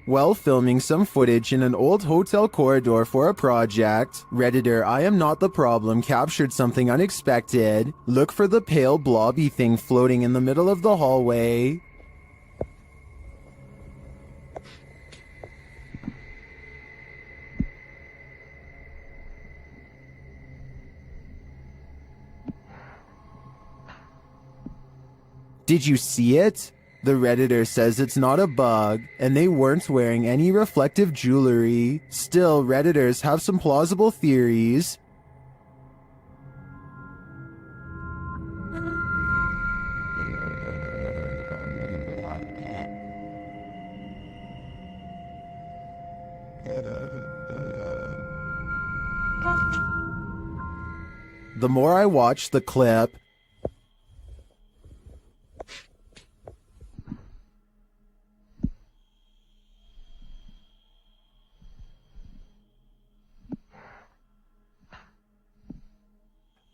While filming some footage in an old hotel corridor for a project, Redditor I am not the problem captured something unexpected. Look for the pale blobby thing floating in the middle of the hallway. Did you see it? The Redditor says it's not a bug, and they weren't wearing any reflective jewelry. Still, Redditors have some plausible theories. The more I watch the clip,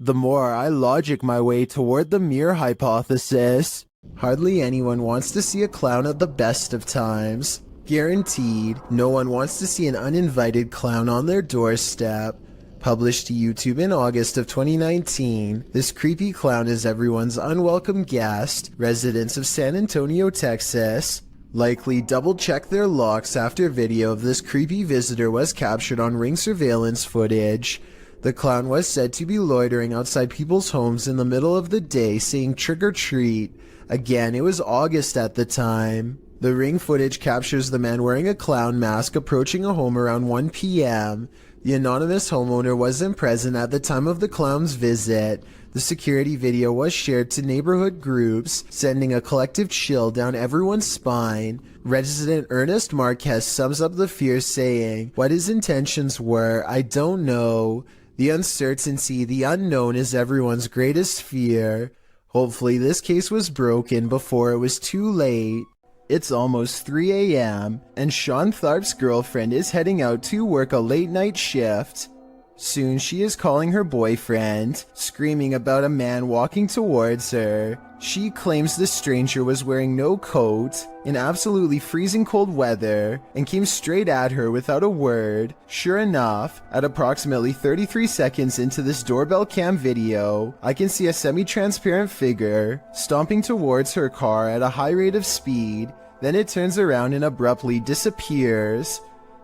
the more I logic my way toward the mirror hypothesis. Hardly anyone wants to see a clown at the best of times. Guaranteed, no one wants to see an uninvited clown on their doorstep. Published to YouTube in August of 2019, this creepy clown is everyone's unwelcome guest, residents of San Antonio, Texas. Likely double-check their locks after video of this creepy visitor was captured on Ring surveillance footage. The clown was said to be loitering outside people's homes in the middle of the day saying trick or treat. Again, it was August at the time. The Ring footage captures the man wearing a clown mask approaching a home around 1 p.m. The anonymous homeowner wasn't present at the time of the clown's visit. The security video was shared to neighborhood groups, sending a collective chill down everyone's spine. Resident Ernest Marquez sums up the fear saying, "What his intentions were, I don't know. The uncertainty, the unknown is everyone's greatest fear." Hopefully this case was broken before it was too late. It's almost 3 a.m. and Sean Tharp's girlfriend is heading out to work a late night shift. Soon she is calling her boyfriend, screaming about a man walking towards her. She claims the stranger was wearing no coat in absolutely freezing cold weather and came straight at her without a word. Sure enough, at approximately 33 seconds into this doorbell cam video, I can see a semi-transparent figure stomping towards her car at a high rate of speed. Then it turns around and abruptly disappears.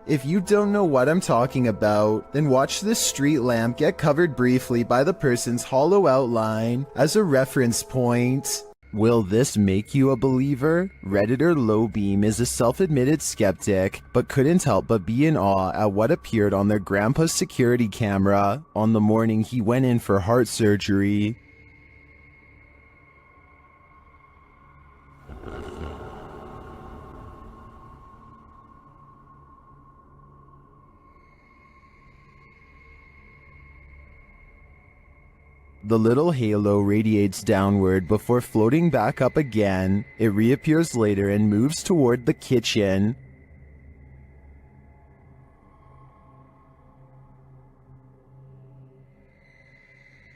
If you don't know what I'm talking about, then watch this street lamp get covered briefly by the person's hollow outline as a reference point. Will this make you a believer? Redditor Lowbeam is a self-admitted skeptic, but couldn't help but be in awe at what appeared on their grandpa's security camera on the morning he went in for heart surgery. The little halo radiates downward before floating back up again. It reappears later and moves toward the kitchen.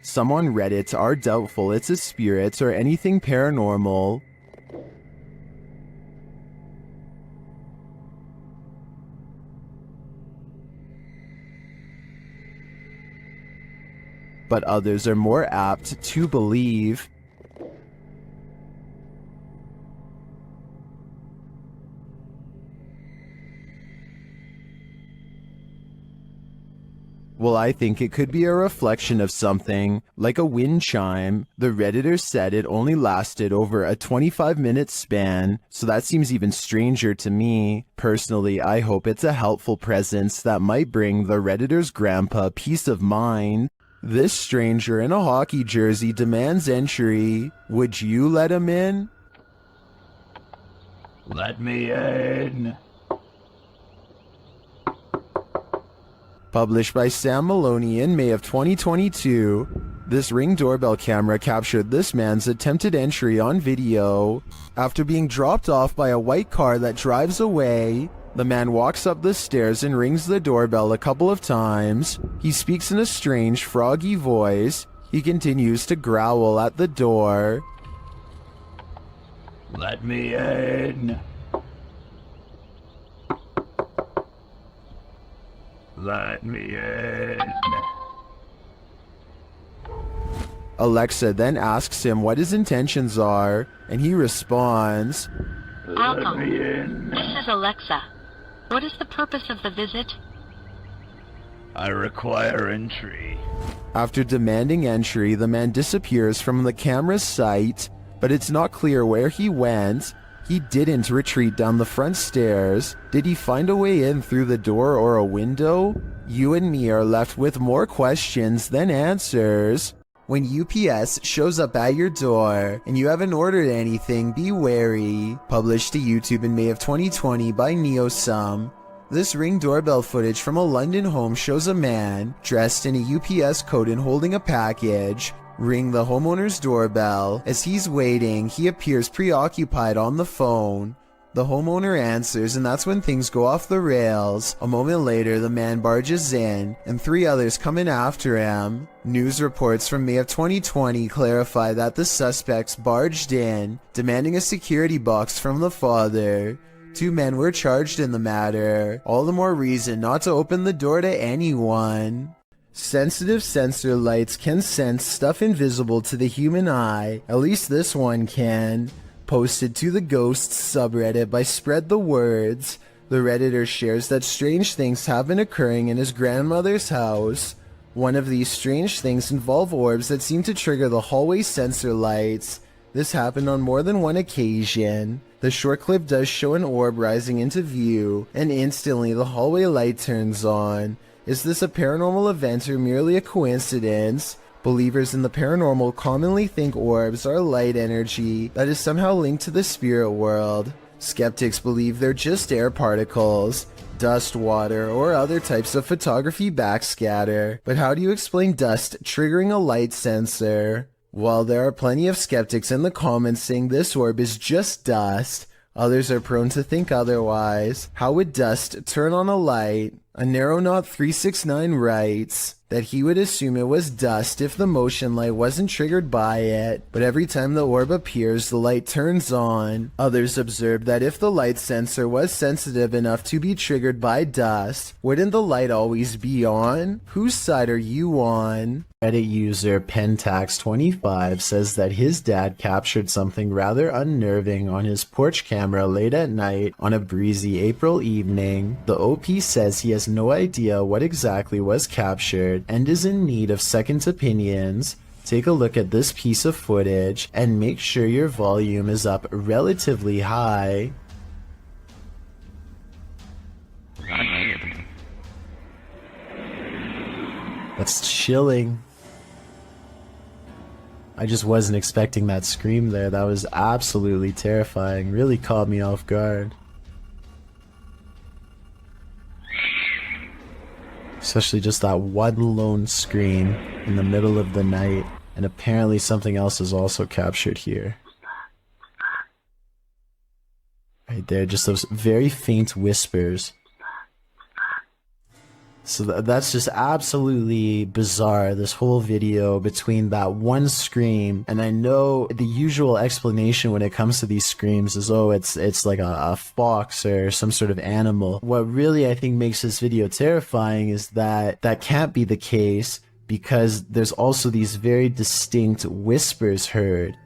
Some on Reddit are doubtful it's a spirit or anything paranormal. But others are more apt to believe. Well, I think it could be a reflection of something, like a wind chime. The Redditor said it only lasted over a 25-minute span, so that seems even stranger to me. Personally, I hope it's a helpful presence that might bring the Redditor's grandpa peace of mind. This stranger in a hockey jersey demands entry. Would you let him in? Let me in. Published by Sam Maloney in May of 2022, this Ring doorbell camera captured this man's attempted entry on video. After being dropped off by a white car that drives away, the man walks up the stairs and rings the doorbell a couple of times. He speaks in a strange, froggy voice. He continues to growl at the door. Let me in. Let me in. Alexa then asks him what his intentions are, and he responds, Let Welcome. me in. This is Alexa. What is the purpose of the visit? I require entry. After demanding entry, the man disappears from the camera's sight, but it's not clear where he went. He didn't retreat down the front stairs. Did he find a way in through the door or a window? You and me are left with more questions than answers. When UPS shows up at your door and you haven't ordered anything, be wary. Published to YouTube in May of 2020 by NeoSum. This Ring doorbell footage from a London home shows a man dressed in a UPS coat and holding a package ring the homeowner's doorbell. As he's waiting, he appears preoccupied on the phone. The homeowner answers, and that's when things go off the rails. A moment later, the man barges in, and 3 others come in after him. News reports from May of 2020 clarify that the suspects barged in, demanding a security box from the father. 2 men were charged in the matter. All the more reason not to open the door to anyone. Sensitive sensor lights can sense stuff invisible to the human eye. At least this one can. Posted to the Ghosts subreddit by Spread the Words. The redditor shares that strange things have been occurring in his grandmother's house. One of these strange things involve orbs that seem to trigger the hallway sensor lights. This happened on more than one occasion. The short clip does show an orb rising into view, and instantly the hallway light turns on. Is this a paranormal event or merely a coincidence? Believers in the paranormal commonly think orbs are light energy that is somehow linked to the spirit world. Skeptics believe they're just air particles, dust, water, or other types of photography backscatter. But how do you explain dust triggering a light sensor? While there are plenty of skeptics in the comments saying this orb is just dust, others are prone to think otherwise. How would dust turn on a light? A Narrow369 writes that he would assume it was dust if the motion light wasn't triggered by it, but every time the orb appears, the light turns on. Others observed that if the light sensor was sensitive enough to be triggered by dust, wouldn't the light always be on? Whose side are you on? Reddit user Pentax25 says that his dad captured something rather unnerving on his porch camera late at night on a breezy April evening. The OP says he has no idea what exactly was captured and is in need of second opinions. Take a look at this piece of footage and make sure your volume is up relatively high. That's chilling. I just wasn't expecting that scream there. That was absolutely terrifying. Really caught me off guard. Especially just that one lone scream in the middle of the night. And apparently something else is also captured here. Right there, just those very faint whispers. So that's just absolutely bizarre, this whole video between that one scream, and I know the usual explanation when it comes to these screams is, oh, it's like a fox or some sort of animal. What really I think makes this video terrifying is that that can't be the case, because there's also these very distinct whispers heard.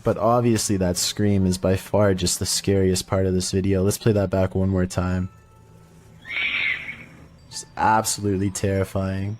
But obviously that scream is by far just the scariest part of this video. Let's play that back one more time. Just absolutely terrifying.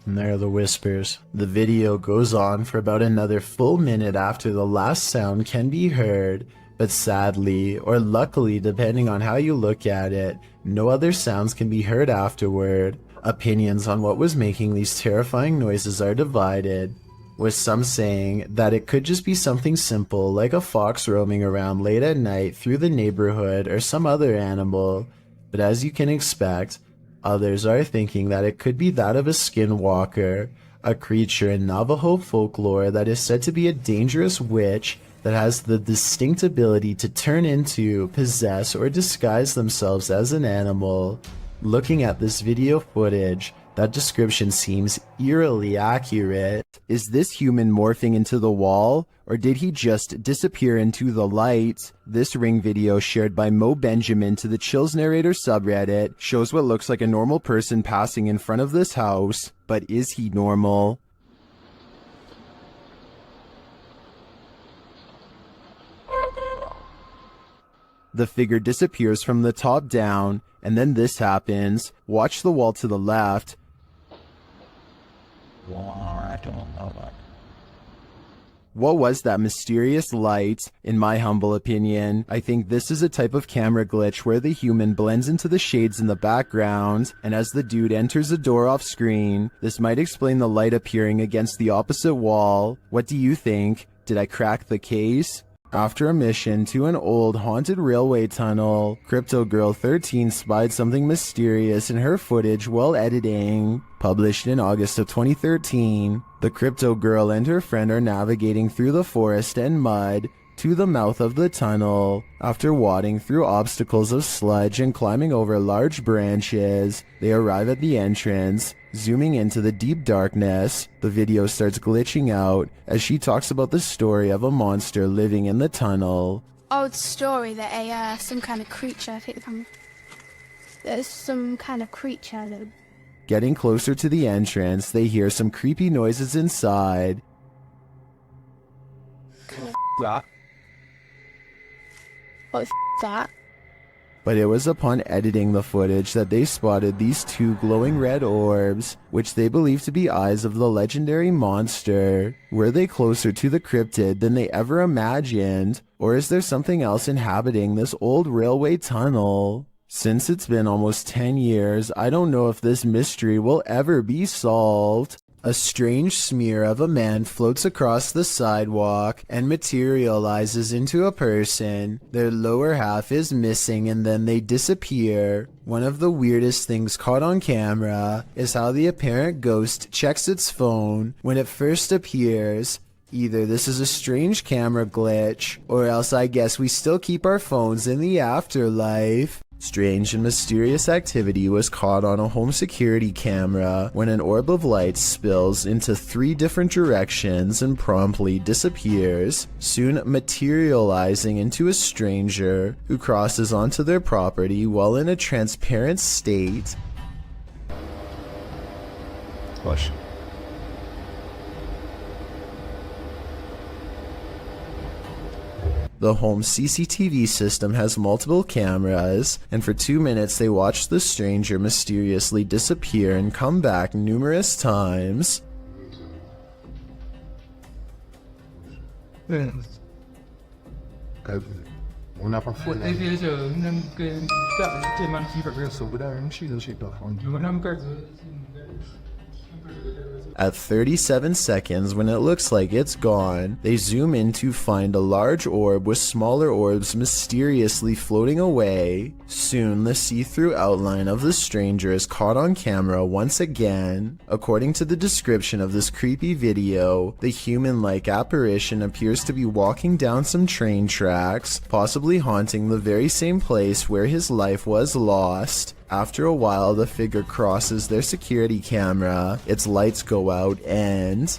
And there are the whispers. The video goes on for about another full minute after the last sound can be heard, but sadly, or luckily depending on how you look at it, no other sounds can be heard afterward. Opinions on what was making these terrifying noises are divided, with some saying that it could just be something simple like a fox roaming around late at night through the neighborhood or some other animal. But as you can expect, others are thinking that it could be that of a skinwalker, a creature in Navajo folklore that is said to be a dangerous witch that has the distinct ability to turn into, possess, or disguise themselves as an animal. Looking at this video footage, That description seems eerily accurate. Is this human morphing into the wall, or did he just disappear into the light? This Ring video shared by Mo Benjamin to the Chills Narrator subreddit shows what looks like a normal person passing in front of this house, but is he normal? The figure disappears from the top down, and then this happens. Watch the wall to the left. What was that mysterious light? In my humble opinion, I think this is a type of camera glitch where the human blends into the shades in the background, and as the dude enters a door off screen, this might explain the light appearing against the opposite wall. What do you think? Did I crack the case? After a mission to an old haunted railway tunnel, Crypto Girl 13 spied something mysterious in her footage while editing. Published in August of 2013, the Crypto Girl and her friend are navigating through the forest and mud to the mouth of the tunnel. After wading through obstacles of sludge and climbing over large branches, they arrive at the entrance. Zooming into the deep darkness, the video starts glitching out as she talks about the story of a monster living in the tunnel. Old story that some kind of creature, there's some kind of creature that... Getting closer to the entrance, they hear some creepy noises inside. What the that? But it was upon editing the footage that they spotted these two glowing red orbs, which they believe to be eyes of the legendary monster. Were they closer to the cryptid than they ever imagined? Or is there something else inhabiting this old railway tunnel? Since it's been almost 10 years, I don't know if this mystery will ever be solved. A strange smear of a man floats across the sidewalk and materializes into a person. Their lower half is missing and then they disappear. One of the weirdest things caught on camera is how the apparent ghost checks its phone when it first appears. Either this is a strange camera glitch, or else I guess we still keep our phones in the afterlife. Strange and mysterious activity was caught on a home security camera when an orb of light spills into 3 different directions and promptly disappears, soon materializing into a stranger who crosses onto their property while in a transparent state. Question. The home CCTV system has multiple cameras, and for 2 minutes they watch the stranger mysteriously disappear and come back numerous times. On n'a pas foutu. At 37 seconds, when it looks like it's gone, they zoom in to find a large orb with smaller orbs mysteriously floating away. Soon, the see-through outline of the stranger is caught on camera once again. According to the description of this creepy video, the human-like apparition appears to be walking down some train tracks, possibly haunting the very same place where his life was lost. After a while, the figure crosses their security camera, its lights go out, and...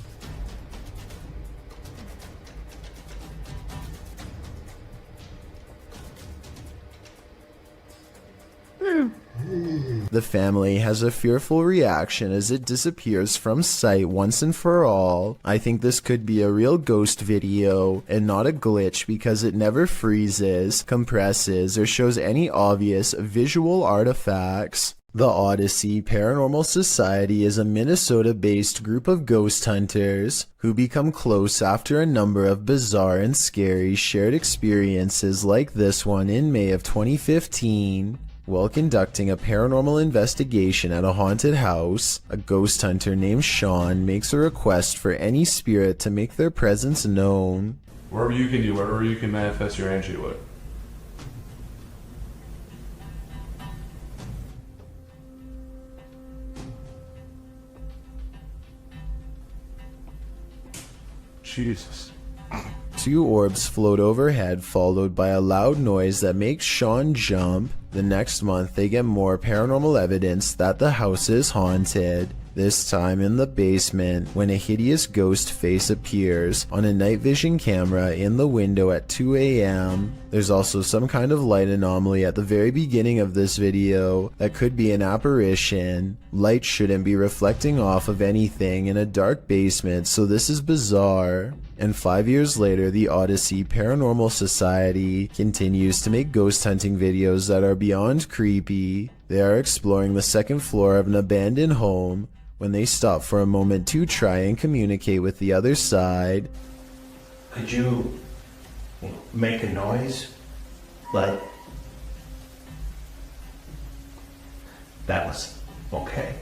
the family has a fearful reaction as it disappears from sight once and for all. I think this could be a real ghost video and not a glitch because it never freezes, compresses, or shows any obvious visual artifacts. The Odyssey Paranormal Society is a Minnesota-based group of ghost hunters who become close after a number of bizarre and scary shared experiences like this one in May of 2015. While conducting a paranormal investigation at a haunted house, a ghost hunter named Sean makes a request for any spirit to make their presence known. Wherever you can do, wherever you can manifest your energy with. Jesus. Two orbs float overhead, followed by a loud noise that makes Sean jump. The next month, they get more paranormal evidence that the house is haunted. This time in the basement, when a hideous ghost face appears on a night vision camera in the window at 2 a.m. There's also some kind of light anomaly at the very beginning of this video that could be an apparition. Light shouldn't be reflecting off of anything in a dark basement, so this is bizarre. And 5 years later, the Odyssey Paranormal Society continues to make ghost hunting videos that are beyond creepy. They are exploring the second floor of an abandoned home when they stop for a moment to try and communicate with the other side. Could you make a noise? Like that was okay.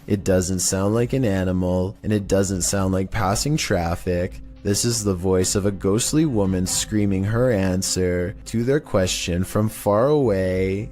It doesn't sound like an animal, and it doesn't sound like passing traffic. This is the voice of a ghostly woman screaming her answer to their question from far away.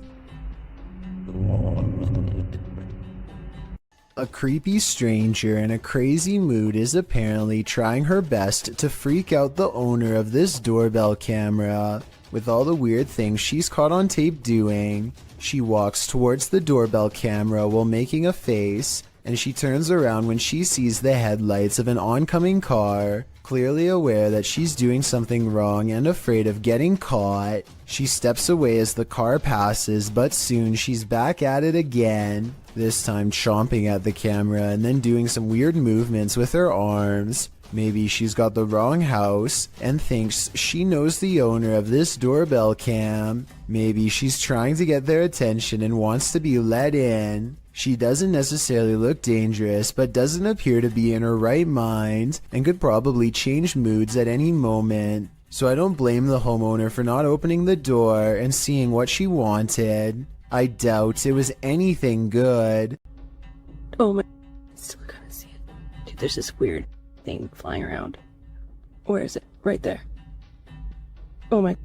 A creepy stranger in a crazy mood is apparently trying her best to freak out the owner of this doorbell camera. With all the weird things she's caught on tape doing, she walks towards the doorbell camera while making a face, and she turns around when she sees the headlights of an oncoming car. Clearly aware that she's doing something wrong and afraid of getting caught, she steps away as the car passes, but soon she's back at it again, this time chomping at the camera and then doing some weird movements with her arms. Maybe she's got the wrong house and thinks she knows the owner of this doorbell cam. Maybe she's trying to get their attention and wants to be let in. She doesn't necessarily look dangerous, but doesn't appear to be in her right mind and could probably change moods at any moment. So I don't blame the homeowner for not opening the door and seeing what she wanted. I doubt it was anything good. Oh my, I still gotta see it. Dude, there's this weird thing flying around. Where is it? Right there. Oh my.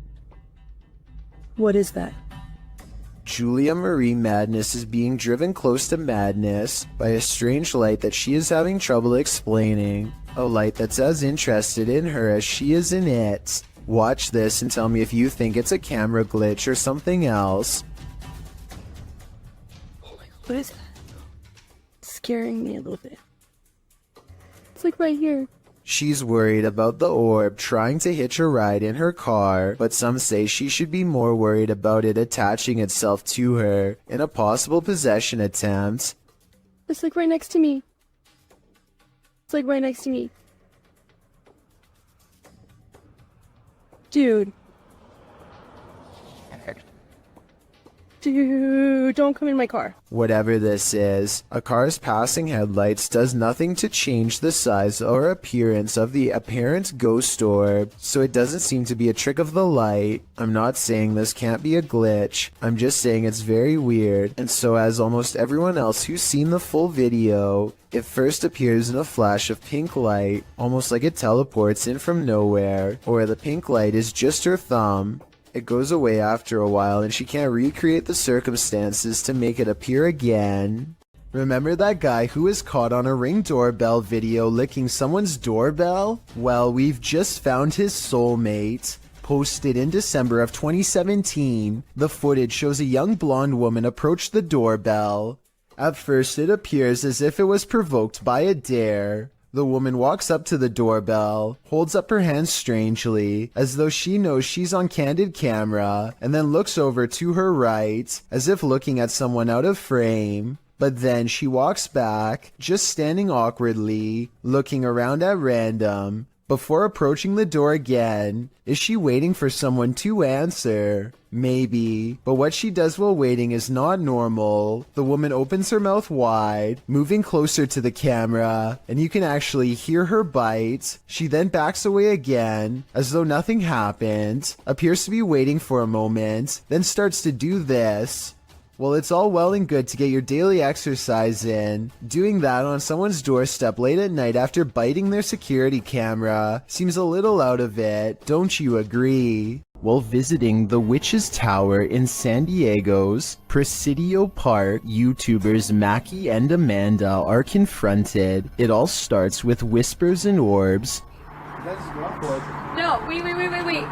What is that? Julia Marie Madness is being driven close to madness by a strange light that she is having trouble explaining. A light that's as interested in her as she is in it. Watch this and tell me if you think it's a camera glitch or something else. Oh my, what is that? It's scaring me a little bit. It's like right here. She's worried about the orb trying to hitch a ride in her car, but some say she should be more worried about it attaching itself to her in a possible possession attempt. It's like right next to me. It's like right next to me. Dude. Dude, don't come in my car. Whatever this is, a car's passing headlights does nothing to change the size or appearance of the apparent ghost orb, so it doesn't seem to be a trick of the light. I'm not saying this can't be a glitch, I'm just saying it's very weird, and so as almost everyone else who's seen the full video, it first appears in a flash of pink light, almost like it teleports in from nowhere, or the pink light is just her thumb. It goes away after a while and she can't recreate the circumstances to make it appear again. Remember that guy who was caught on a Ring doorbell video licking someone's doorbell? Well, we've just found his soulmate. Posted in December of 2017, the footage shows a young blonde woman approach the doorbell. At first it appears as if it was provoked by a dare. The woman walks up to the doorbell, holds up her hands strangely, as though she knows she's on candid camera, and then looks over to her right, as if looking at someone out of frame. But then she walks back, just standing awkwardly, looking around at random, before approaching the door again. Is she waiting for someone to answer? Maybe, but what she does while waiting is not normal. The woman opens her mouth wide, moving closer to the camera, and you can actually hear her bite. She then backs away again, as though nothing happened, appears to be waiting for a moment, then starts to do this. Well, it's all well and good to get your daily exercise in. Doing that on someone's doorstep late at night after biting their security camera seems a little out of it, don't you agree? While visiting the Witch's Tower in San Diego's Presidio Park, YouTubers Mackie and Amanda are confronted. It all starts with whispers and orbs No, wait.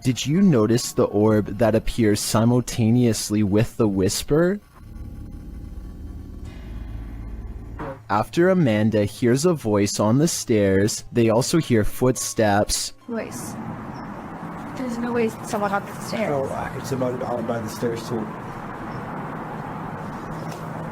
Did you notice the orb that appears simultaneously with the whisper? After Amanda hears a voice on the stairs, they also hear footsteps. Voice. There's no way someone up the stairs. Oh, it's about out by the stairs too.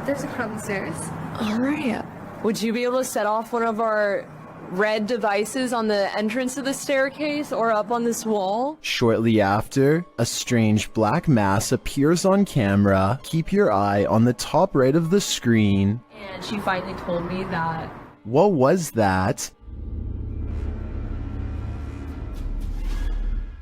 There's a crowd on the stairs. Alright. Would you be able to set off one of our red devices on the entrance of the staircase or up on this wall? Shortly after, a strange black mass appears on camera. Keep your eye on the top right of the screen. And she finally told me that. What was that?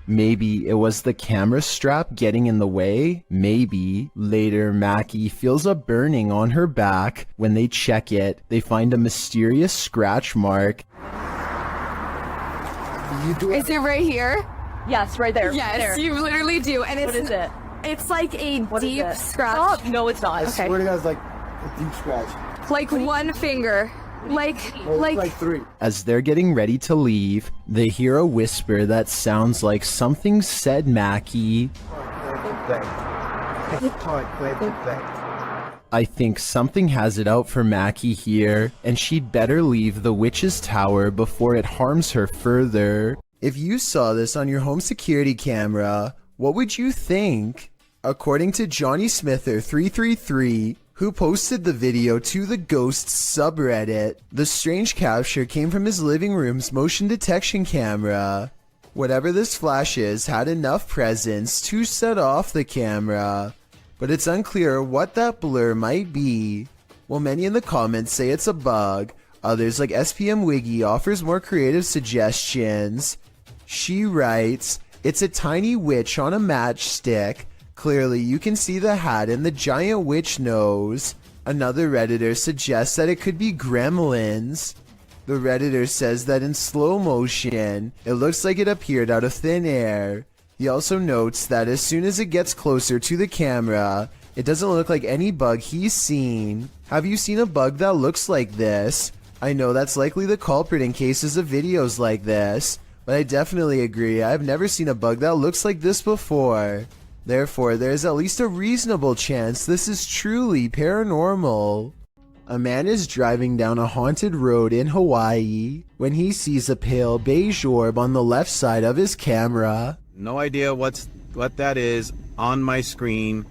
Maybe it was the camera strap getting in the way? Maybe. Later, Mackie feels a burning on her back. When they check it, they find a mysterious scratch mark. Is it right here? Yes, right there. Yes, there. you literally do. And it's What is it? It's like a What is deep it? scratch. Stop. No, it's not. Okay. Swear to God, it's like a deep scratch. Like one finger. Like three. As they're getting ready to leave, they hear a whisper that sounds like something said Mackie. I think something has it out for Mackie here, and she'd better leave the witch's tower before it harms her further. If you saw this on your home security camera, what would you think? According to Johnny Smither 333, who posted the video to the Ghosts subreddit, the strange capture came from his living room's motion detection camera. Whatever this flash is had enough presence to set off the camera, but it's unclear what that blur might be. While many in the comments say it's a bug, others like SPM Wiggy offers more creative suggestions. She writes, "It's a tiny witch on a matchstick. Clearly, you can see the hat and the giant witch nose." Another Redditor suggests that it could be gremlins. The Redditor says that in slow motion, it looks like it appeared out of thin air. He also notes that as soon as it gets closer to the camera, it doesn't look like any bug he's seen. Have you seen a bug that looks like this? I know that's likely the culprit in cases of videos like this, but I definitely agree I've never seen a bug that looks like this before. Therefore, there is at least a reasonable chance this is truly paranormal. A man is driving down a haunted road in Hawaii when he sees a pale beige orb on the left side of his camera. No idea what that is on my screen.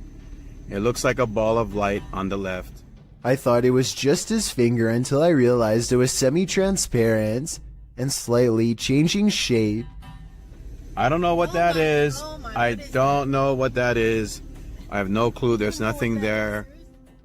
It looks like a ball of light on the left. I thought it was just his finger until I realized it was semi-transparent and slightly changing shape. I don't know what that is. I don't know what that is. I have no clue. There's nothing there.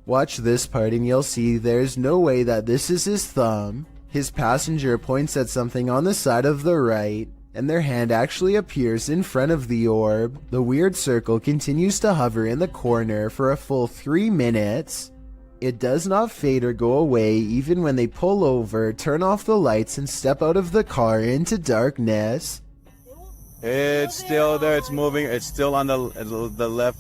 Watch this part and you'll see there's no way that this is his thumb. His passenger points at something on the side of the right, and their hand actually appears in front of the orb. The weird circle continues to hover in the corner for a full 3 minutes. It does not fade or go away even when they pull over, turn off the lights, and step out of the car into darkness. It's still there. It's moving. It's still on the left.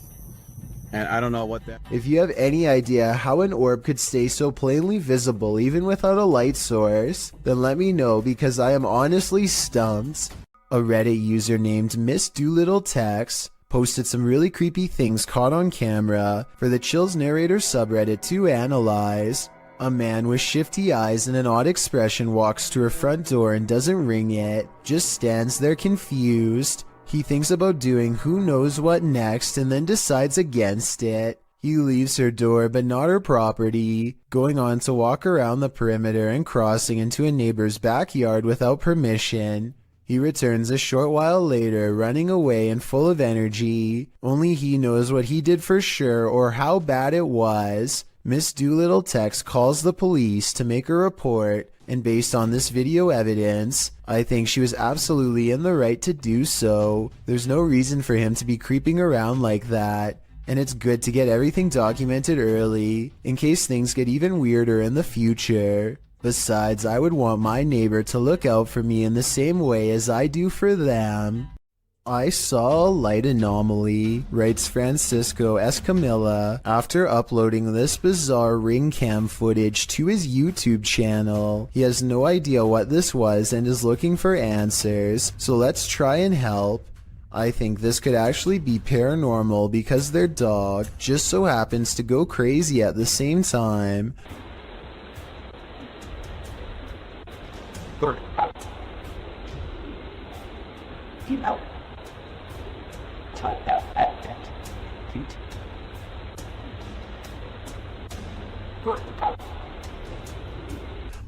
And I don't know what that... If you have any idea how an orb could stay so plainly visible even without a light source, then let me know because I am honestly stumped. A Reddit user named Miss Doolittle Tex posted some really creepy things caught on camera for the Chills Narrator subreddit to analyze. A man with shifty eyes and an odd expression walks to her front door and doesn't ring it, just stands there confused. He thinks about doing who knows what next and then decides against it. He leaves her door but not her property, going on to walk around the perimeter and crossing into a neighbor's backyard without permission. He returns a short while later, running away and full of energy. Only he knows what he did for sure or how bad it was. Miss Doolittle Tex calls the police to make a report, and based on this video evidence, I think she was absolutely in the right to do so. There's no reason for him to be creeping around like that, and it's good to get everything documented early, in case things get even weirder in the future. Besides, I would want my neighbor to look out for me in the same way as I do for them. I saw a light anomaly, writes Francisco Escamilla after uploading this bizarre ring cam footage to his YouTube channel. He has no idea what this was and is looking for answers, so let's try and help. I think this could actually be paranormal because their dog just so happens to go crazy at the same time.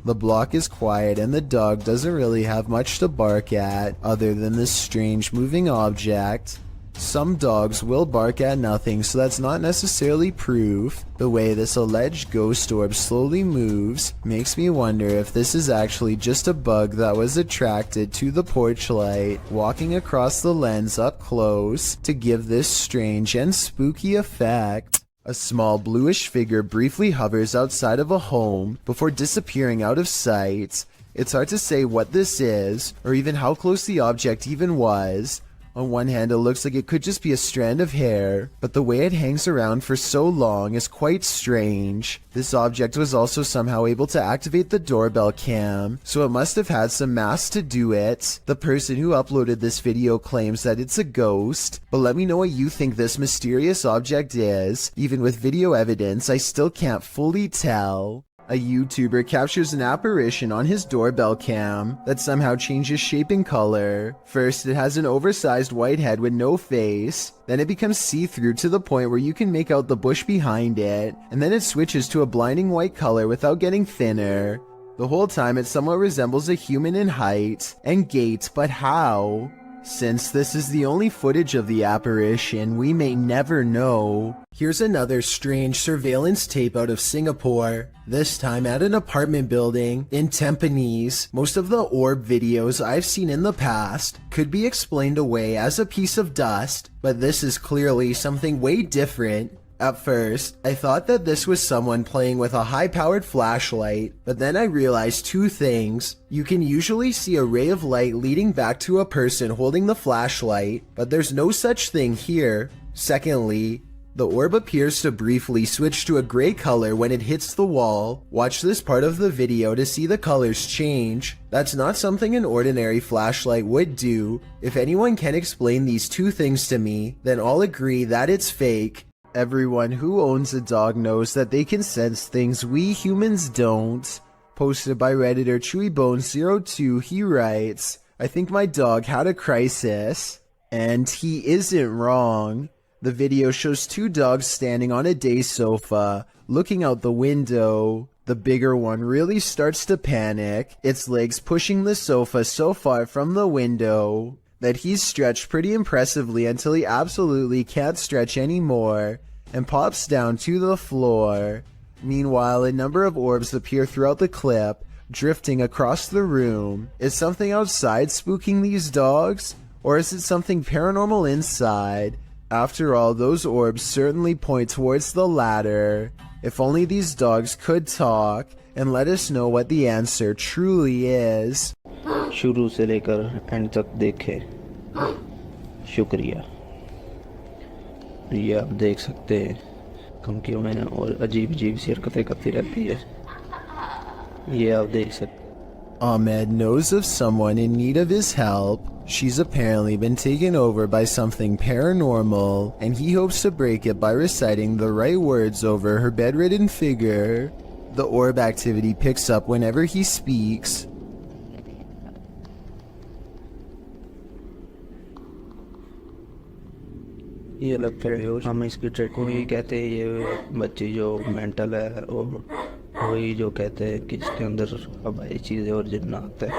The block is quiet and the dog doesn't really have much to bark at other than this strange moving object. Some dogs will bark at nothing, so that's not necessarily proof. The way this alleged ghost orb slowly moves makes me wonder if this is actually just a bug that was attracted to the porch light, walking across the lens up close to give this strange and spooky effect. A small bluish figure briefly hovers outside of a home before disappearing out of sight. It's hard to say what this is, or even how close the object even was. On one hand, it looks like it could just be a strand of hair, but the way it hangs around for so long is quite strange. This object was also somehow able to activate the doorbell cam, so it must have had some mass to do it. The person who uploaded this video claims that it's a ghost, but let me know what you think this mysterious object is. Even with video evidence, I still can't fully tell. A YouTuber captures an apparition on his doorbell cam that somehow changes shape and color. First, it has an oversized white head with no face. Then it becomes see-through to the point where you can make out the bush behind it. And then it switches to a blinding white color without getting thinner. The whole time it somewhat resembles a human in height and gait, but how? Since this is the only footage of the apparition, we may never know. Here's another strange surveillance tape out of Singapore, this time at an apartment building in Tampines. Most of the orb videos I've seen in the past could be explained away as a piece of dust, but this is clearly something way different. At first, I thought that this was someone playing with a high-powered flashlight, but then I realized two things. You can usually see a ray of light leading back to a person holding the flashlight, but there's no such thing here. Secondly, the orb appears to briefly switch to a gray color when it hits the wall. Watch this part of the video to see the colors change. That's not something an ordinary flashlight would do. If anyone can explain these two things to me, then I'll agree that it's fake. Everyone who owns a dog knows that they can sense things we humans don't. Posted by Redditor ChewyBone02, he writes, I think my dog had a crisis. And he isn't wrong. The video shows two dogs standing on a day sofa, looking out the window. The bigger one really starts to panic, its legs pushing the sofa so far from the window that he's stretched pretty impressively until he absolutely can't stretch anymore and pops down to the floor. Meanwhile, a number of orbs appear throughout the clip, drifting across the room. Is something outside spooking these dogs? Or is it something paranormal inside? After all, those orbs certainly point towards the latter. If only these dogs could talk and let us know what the answer truly is. शुरू से लेकर and तक देखे, शुक्रिया। ये आप देख सकते हैं धमकियों में और अजीब सी हरकतें करती रहती है, ये आप देख सकते। Ahmed knows of someone in need of his help. She's apparently been taken over by something paranormal, and he hopes to break it by reciting the right words over her bedridden figure. The orb activity picks up whenever he speaks. ये लगता है हम इसकी track को ही कहते हैं, ये बच्ची जो मेंटल है और वही जो कहते हैं कि इसके अंदर हवाई चीज़ें और जिन्नात है।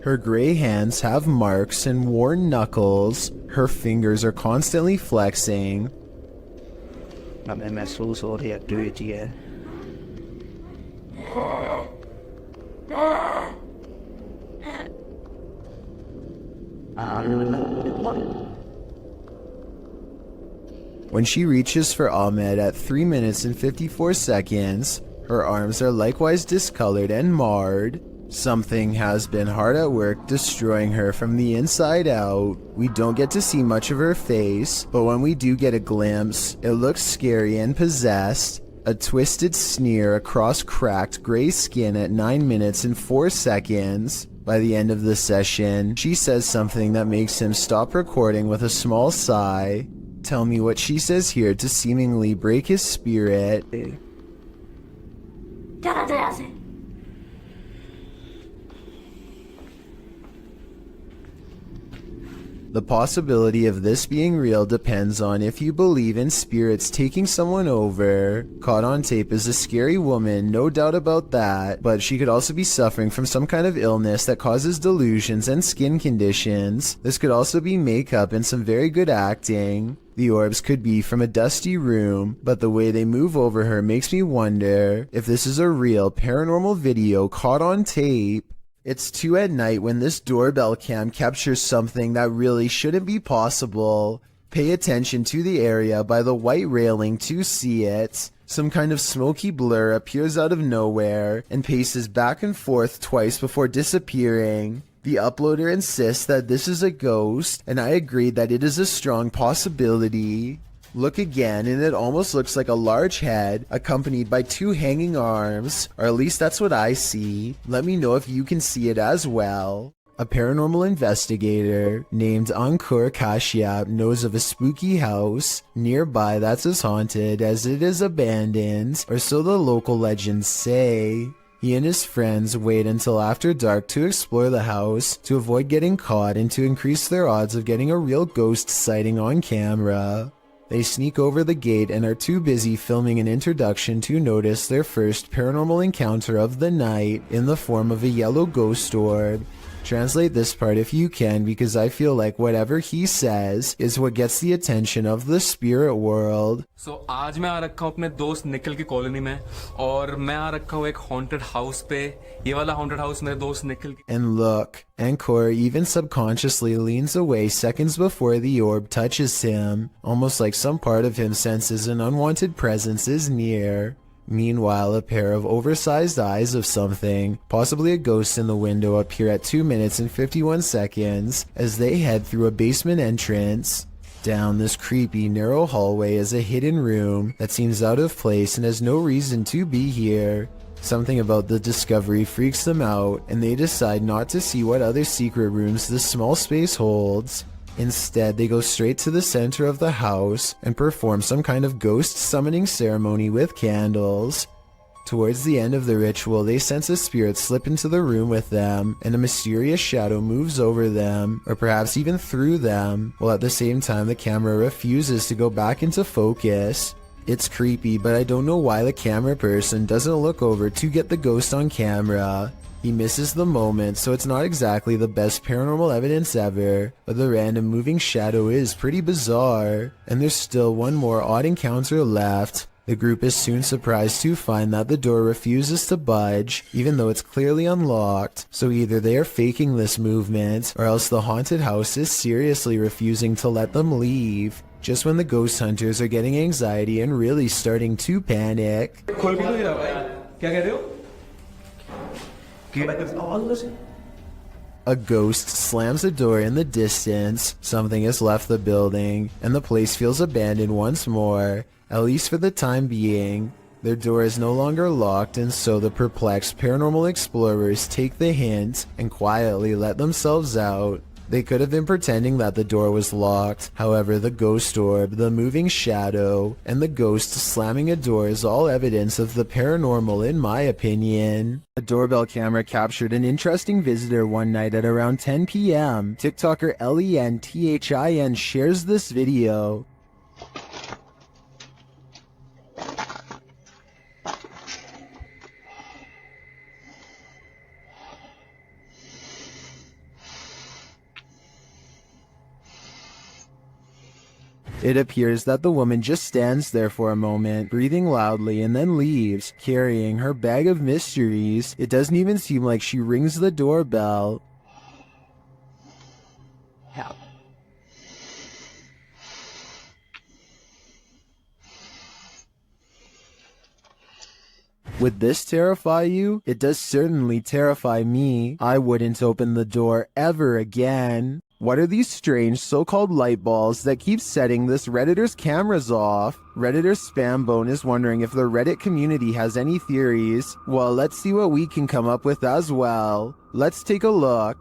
Her gray hands have marks and worn knuckles. Her fingers are constantly flexing. हमें महसूस हो रही एक्टिविटी है। When she reaches for Ahmed at 3 minutes and 54 seconds, her arms are likewise discolored and marred. Something has been hard at work destroying her from the inside out. We don't get to see much of her face, but when we do get a glimpse, it looks scary and possessed. A twisted sneer across cracked gray skin at 9 minutes and 4 seconds. By the end of the session, she says something that makes him stop recording with a small sigh. Tell me what she says here to seemingly break his spirit. The possibility of this being real depends on if you believe in spirits taking someone over. Caught on tape is a scary woman, no doubt about that, but she could also be suffering from some kind of illness that causes delusions and skin conditions. This could also be makeup and some very good acting. The orbs could be from a dusty room, but the way they move over her makes me wonder if this is a real paranormal video caught on tape. It's 2 at night when this doorbell cam captures something that really shouldn't be possible. Pay attention to the area by the white railing to see it. Some kind of smoky blur appears out of nowhere and paces back and forth twice before disappearing. The uploader insists that this is a ghost, and I agree that it is a strong possibility. Look again and it almost looks like a large head accompanied by 2 hanging arms, or at least that's what I see. Let me know if you can see it as well. A paranormal investigator named Ankur Kashyap knows of a spooky house nearby that's as haunted as it is abandoned, or so the local legends say. He and his friends wait until after dark to explore the house to avoid getting caught and to increase their odds of getting a real ghost sighting on camera. They sneak over the gate and are too busy filming an introduction to notice their first paranormal encounter of the night in the form of a yellow ghost orb. Translate this part if you can, because I feel like whatever he says is what gets the attention of the spirit world. So आज मैं आ रखा हूँ अपने दोस्त निखिल की colony में और मैं आ रखा हूँ एक haunted house पे. ये वाला haunted house मेरे दोस्त निखिल की. And look, Ankor even subconsciously leans away seconds before the orb touches him, almost like some part of him senses an unwanted presence is near. Meanwhile, a pair of oversized eyes of something, possibly a ghost in the window, appear at 2 minutes and 51 seconds as they head through a basement entrance. Down this creepy, narrow hallway is a hidden room that seems out of place and has no reason to be here. Something about the discovery freaks them out, and they decide not to see what other secret rooms this small space holds. Instead, they go straight to the center of the house and perform some kind of ghost summoning ceremony with candles. Towards the end of the ritual, they sense a spirit slip into the room with them, and a mysterious shadow moves over them, or perhaps even through them, while at the same time the camera refuses to go back into focus. It's creepy, but I don't know why the camera person doesn't look over to get the ghost on camera. He misses the moment, so it's not exactly the best paranormal evidence ever, but the random moving shadow is pretty bizarre, and there's still one more odd encounter left. The group is soon surprised to find that the door refuses to budge, even though it's clearly unlocked, so either they are faking this movement, or else the haunted house is seriously refusing to let them leave. Just when the ghost hunters are getting anxiety and really starting to panic. A ghost slams a door in the distance, something has left the building, and the place feels abandoned once more, at least for the time being. Their door is no longer locked, and so the perplexed paranormal explorers take the hint and quietly let themselves out. They could have been pretending that the door was locked. However, the ghost orb, the moving shadow, and the ghost slamming a door is all evidence of the paranormal in my opinion. A doorbell camera captured an interesting visitor one night at around 10 p.m. TikToker LENTHIN shares this video. It appears that the woman just stands there for a moment, breathing loudly, and then leaves, carrying her bag of mysteries. It doesn't even seem like she rings the doorbell. Help. Would this terrify you? It does certainly terrify me. I wouldn't open the door ever again. What are these strange so-called light balls that keep setting this Redditor's cameras off? Redditor Spambone is wondering if the Reddit community has any theories. Well, let's see what we can come up with as well. Let's take a look.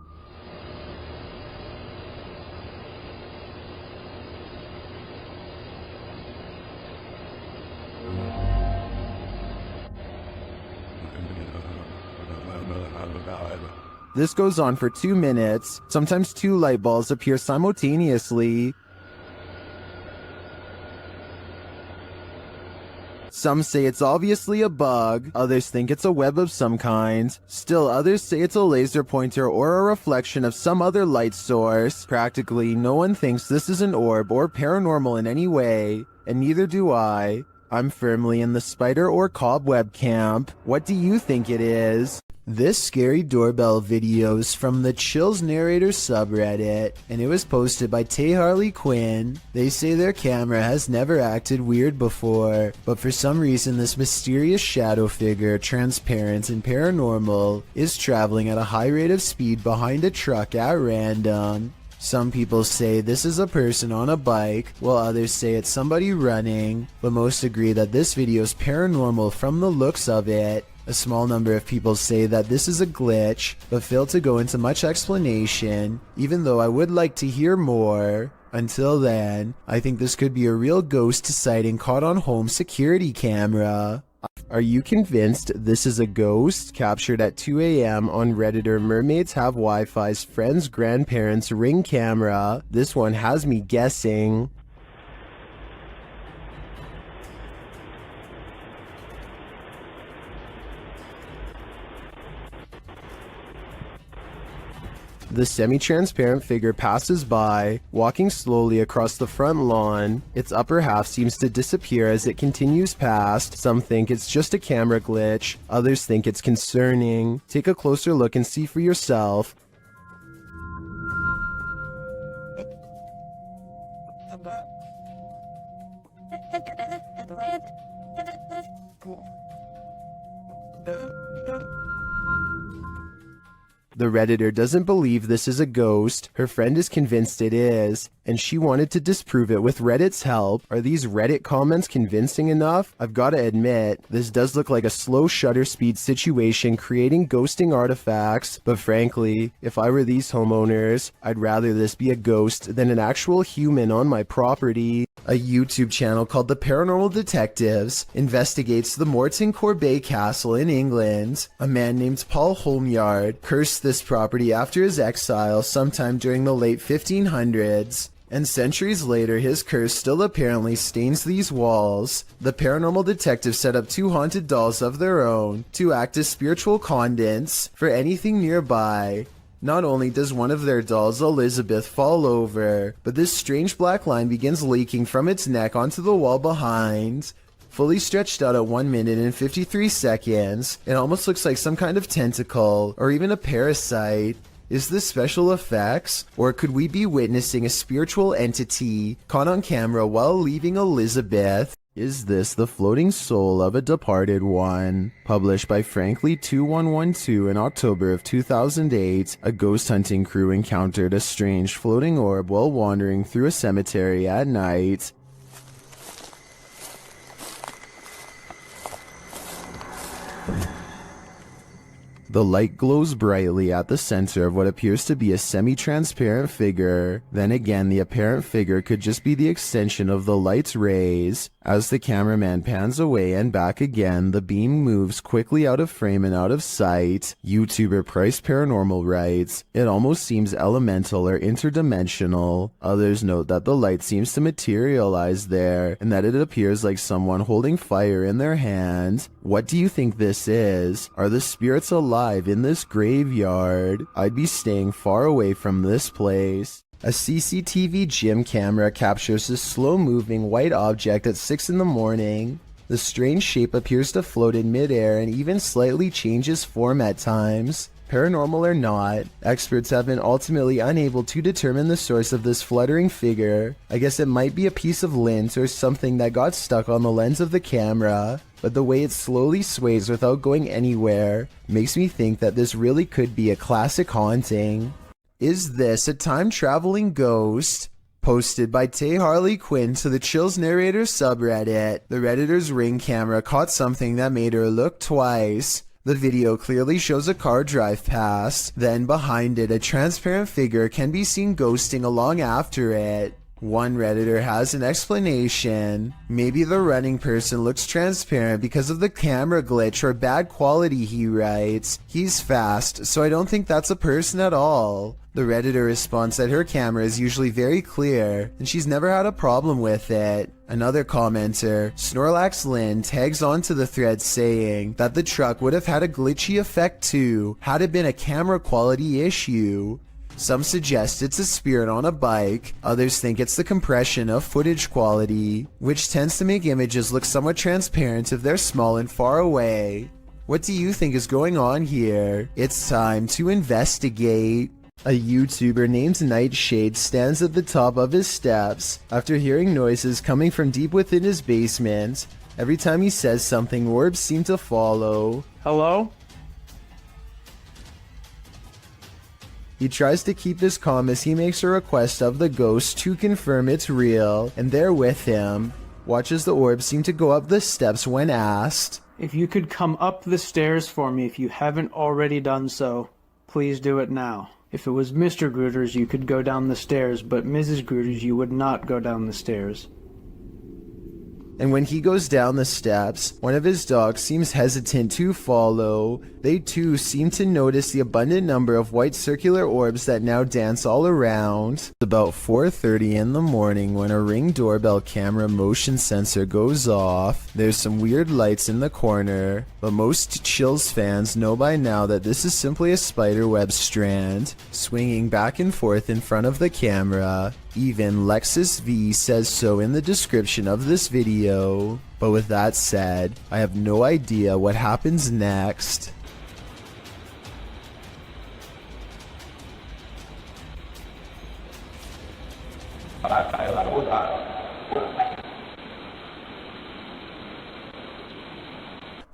This goes on for 2 minutes. Sometimes 2 light balls appear simultaneously. Some say it's obviously a bug, others think it's a web of some kind. Still others say it's a laser pointer or a reflection of some other light source. Practically no one thinks this is an orb or paranormal in any way, and neither do I. I'm firmly in the spider or cobweb camp. What do you think it is? This scary doorbell video is from the Chills Narrator subreddit, and it was posted by Tay Harley Quinn. They say their camera has never acted weird before, but for some reason this mysterious shadow figure, transparent and paranormal, is traveling at a high rate of speed behind a truck at random. Some people say this is a person on a bike, while others say it's somebody running, but most agree that this video is paranormal from the looks of it. A small number of people say that this is a glitch, but fail to go into much explanation, even though I would like to hear more. Until then, I think this could be a real ghost sighting caught on home security camera. Are you convinced this is a ghost? Captured at 2 a.m. on Redditor Mermaids Have Wi-Fi's friend's grandparents' Ring camera. This one has me guessing. The semi-transparent figure passes by, walking slowly across the front lawn. Its upper half seems to disappear as it continues past. Some think it's just a camera glitch, others think it's concerning. Take a closer look and see for yourself. The Redditor doesn't believe this is a ghost. Her friend is convinced it is, and she wanted to disprove it with Reddit's help. Are these Reddit comments convincing enough? I've gotta admit, this does look like a slow shutter speed situation creating ghosting artifacts, but frankly, if I were these homeowners, I'd rather this be a ghost than an actual human on my property. A YouTube channel called The Paranormal Detectives investigates the Morton Corbet Castle in England. A man named Paul Holmyard cursed this property after his exile sometime during the late 1500s. And centuries later, his curse still apparently stains these walls. The paranormal detectives set up 2 haunted dolls of their own to act as spiritual conduits for anything nearby. Not only does one of their dolls, Elizabeth, fall over, but this strange black line begins leaking from its neck onto the wall behind. Fully stretched out at 1 minute and 53 seconds, it almost looks like some kind of tentacle, or even a parasite. Is this special effects? Or could we be witnessing a spiritual entity caught on camera while leaving Elizabeth? Is this the floating soul of a departed one? Published by Frankly2112 in October of 2008, a ghost hunting crew encountered a strange floating orb while wandering through a cemetery at night. The light glows brightly at the center of what appears to be a semi-transparent figure. Then again, the apparent figure could just be the extension of the light's rays. As the cameraman pans away and back again, the beam moves quickly out of frame and out of sight. YouTuber Price Paranormal writes, "It almost seems elemental or interdimensional." Others note that the light seems to materialize there, and that it appears like someone holding fire in their hand. What do you think this is? Are the spirits alive in this graveyard? I'd be staying far away from this place. A CCTV gym camera captures this slow-moving white object at 6 in the morning. The strange shape appears to float in midair and even slightly changes form at times. Paranormal or not, experts have been ultimately unable to determine the source of this fluttering figure. I guess it might be a piece of lint or something that got stuck on the lens of the camera. but the way it slowly sways without going anywhere makes me think that this really could be a classic haunting. Is this a time-traveling ghost? Posted by Tay Harley Quinn to the Chills Narrator subreddit. The Redditor's Ring camera caught something that made her look twice. The video clearly shows a car drive past, then behind it a transparent figure can be seen ghosting along after it. One Redditor has an explanation. Maybe the running person looks transparent because of the camera glitch or bad quality, he writes. He's fast, so I don't think that's a person at all. The Redditor responds that her camera is usually very clear, and she's never had a problem with it. Another commenter, Snorlax Lynn, tags onto the thread saying that the truck would have had a glitchy effect too, had it been a camera quality issue. Some suggest it's a spirit on a bike, others think it's the compression of footage quality, which tends to make images look somewhat transparent if they're small and far away. What do you think is going on here? It's time to investigate. A YouTuber named Nightshade stands at the top of his steps after hearing noises coming from deep within his basement. Every time he says something, orbs seem to follow. Hello? He tries to keep this calm as he makes a request of the ghost to confirm it's real, and they're with him. Watch as the orbs seem to go up the steps when asked. If you could come up the stairs for me if you haven't already done so, please do it now. If it was Mr. Grooters, you could go down the stairs, but Mrs. Grooters, you would not go down the stairs. And when he goes down the steps, one of his dogs seems hesitant to follow. They too seem to notice the abundant number of white circular orbs that now dance all around. It's about 4:30 in the morning when a Ring doorbell camera motion sensor goes off. There's some weird lights in the corner, but most Chills fans know by now that this is simply a spiderweb strand, swinging back and forth in front of the camera. Even Lexus V says so in the description of this video. But with that said, I have no idea what happens next.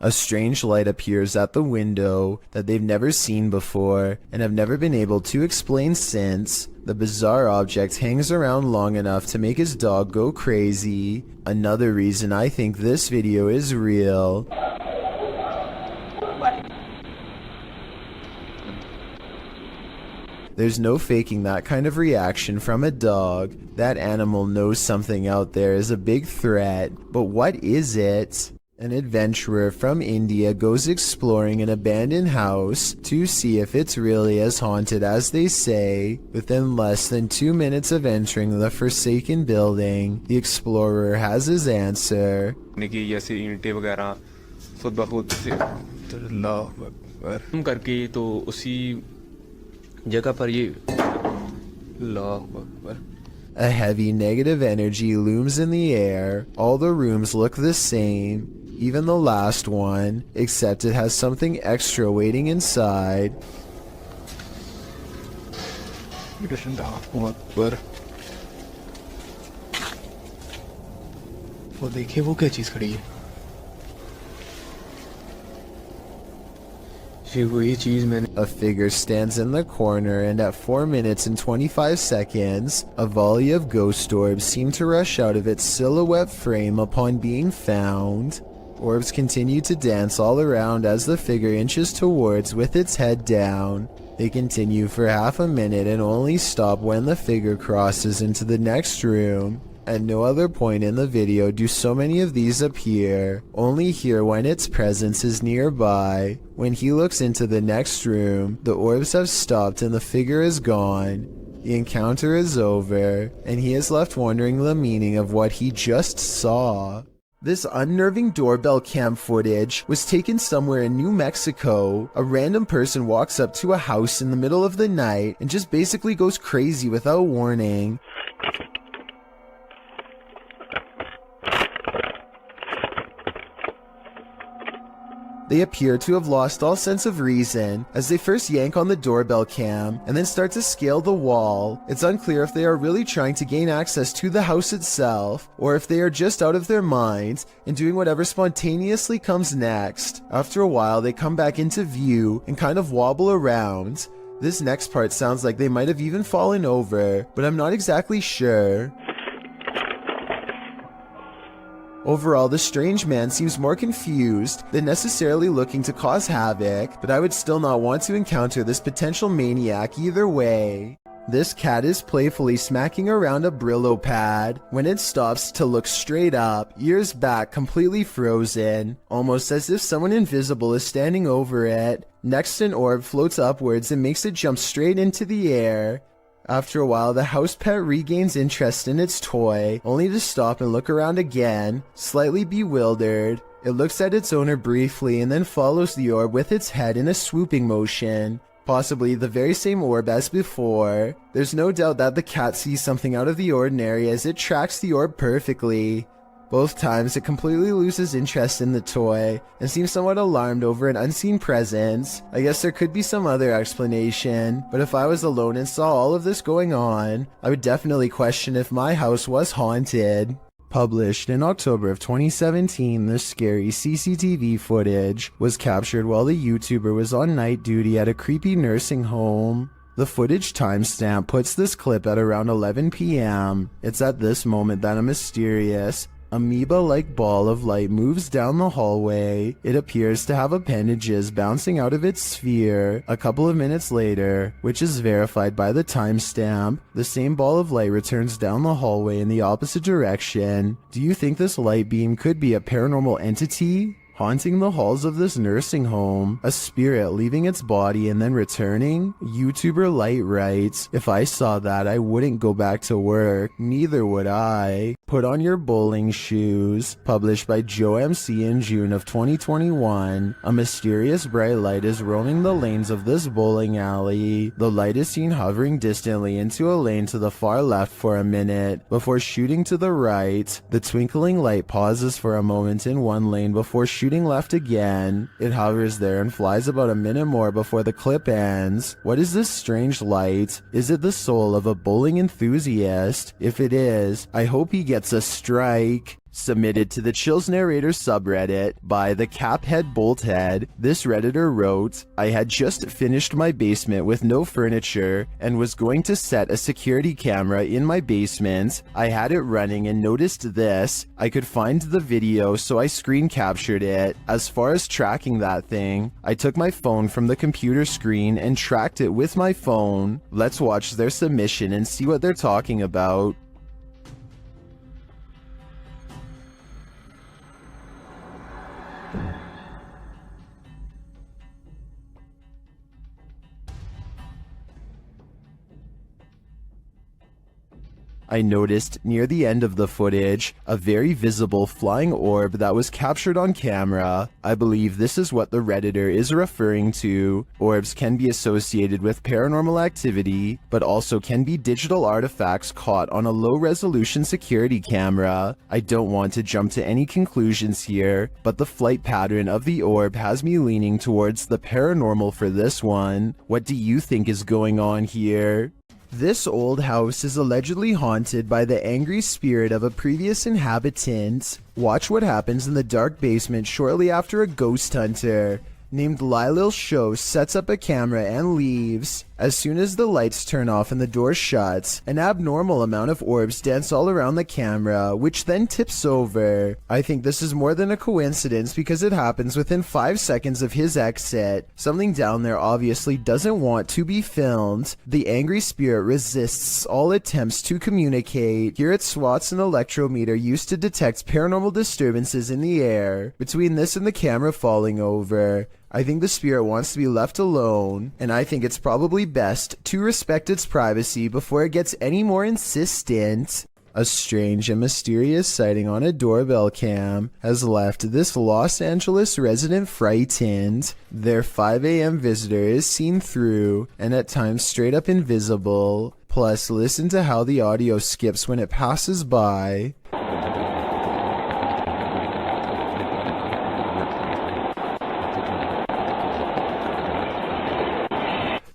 A strange light appears at the window that they've never seen before and have never been able to explain since. The bizarre object hangs around long enough to make his dog go crazy. Another reason I think this video is real. There's no faking that kind of reaction from a dog. That animal knows something out there is a big threat, but what is it? An adventurer from India goes exploring an abandoned house to see if it's really as haunted as they say. Within less than 2 minutes of entering the forsaken building, the explorer has his answer. करके तो उसी जगह पर ये A heavy negative energy looms in the air. All the rooms look the same, even the last one, except it has something extra waiting inside. वो देखिए वो क्या चीज खड़ी है A figure stands in the corner, and at 4 minutes and 25 seconds, a volley of ghost orbs seem to rush out of its silhouette frame upon being found. Orbs continue to dance all around as the figure inches towards with its head down. They continue for half a minute and only stop when the figure crosses into the next room. At no other point in the video do so many of these appear, only here when its presence is nearby. When he looks into the next room, the orbs have stopped and the figure is gone. The encounter is over, and he is left wondering the meaning of what he just saw. This unnerving doorbell cam footage was taken somewhere in New Mexico. A random person walks up to a house in the middle of the night and just basically goes crazy without warning. They appear to have lost all sense of reason as they first yank on the doorbell cam and then start to scale the wall. It's unclear if they are really trying to gain access to the house itself or if they are just out of their minds and doing whatever spontaneously comes next. After a while, they come back into view and kind of wobble around. This next part sounds like they might have even fallen over, but I'm not exactly sure. Overall, the strange man seems more confused than necessarily looking to cause havoc, but I would still not want to encounter this potential maniac either way. This cat is playfully smacking around a Brillo pad when it stops to look straight up, ears back completely frozen, almost as if someone invisible is standing over it. Next, an orb floats upwards and makes it jump straight into the air. After a while, the house pet regains interest in its toy, only to stop and look around again, slightly bewildered. It looks at its owner briefly and then follows the orb with its head in a swooping motion. Possibly the very same orb as before. There's no doubt that the cat sees something out of the ordinary as it tracks the orb perfectly. Both times it completely loses interest in the toy and seems somewhat alarmed over an unseen presence. I guess there could be some other explanation, but if I was alone and saw all of this going on, I would definitely question if my house was haunted. Published in October of 2017, this scary CCTV footage was captured while the YouTuber was on night duty at a creepy nursing home. The footage timestamp puts this clip at around 11 p.m. It's at this moment that a mysterious, amoeba-like ball of light moves down the hallway. It appears to have appendages bouncing out of its sphere. A couple of minutes later, which is verified by the timestamp, the same ball of light returns down the hallway in the opposite direction. Do you think this light beam could be a paranormal entity haunting the halls of this nursing home, a spirit leaving its body and then returning? YouTuber Light writes, "If I saw that, I wouldn't go back to work. Neither would I." Put on your bowling shoes. Published by Joe MC in June of 2021. A mysterious bright light is roaming the lanes of this bowling alley. The light is seen hovering distantly into a lane to the far left for a minute before shooting to the right. The twinkling light pauses for a moment in one lane before shooting left again. It hovers there and flies about a minute more before the clip ends. What is this strange light? Is it the soul of a bowling enthusiast? If it is, I hope he gets a strike. Submitted to the Chills Narrator subreddit by the Caphead Bolthead, this redditor wrote, "I had just finished my basement with no furniture and was going to set a security camera in my basement. I had it running and noticed this. I could find the video, so I screen captured it. As far as tracking that thing, I took my phone from the computer screen and tracked it with my phone." Let's watch their submission and see what they're talking about. I noticed near the end of the footage a very visible flying orb that was captured on camera. I believe this is what the Redditor is referring to. Orbs can be associated with paranormal activity, but also can be digital artifacts caught on a low-resolution security camera. I don't want to jump to any conclusions here, but the flight pattern of the orb has me leaning towards the paranormal for this one. What do you think is going on here? This old house is allegedly haunted by the angry spirit of a previous inhabitant. Watch what happens in the dark basement shortly after a ghost hunter named Lylil Show sets up a camera and leaves. As soon as the lights turn off and the door shuts, an abnormal amount of orbs dance all around the camera, which then tips over. I think this is more than a coincidence because it happens within 5 seconds of his exit. Something down there obviously doesn't want to be filmed. The angry spirit resists all attempts to communicate. Here it swats an electrometer used to detect paranormal disturbances in the air. Between this and the camera falling over, I think the spirit wants to be left alone, and I think it's probably best to respect its privacy before it gets any more insistent. A strange and mysterious sighting on a doorbell cam has left this Los Angeles resident frightened. Their 5 a.m. visitor is seen through and at times straight up invisible. Plus, listen to how the audio skips when it passes by.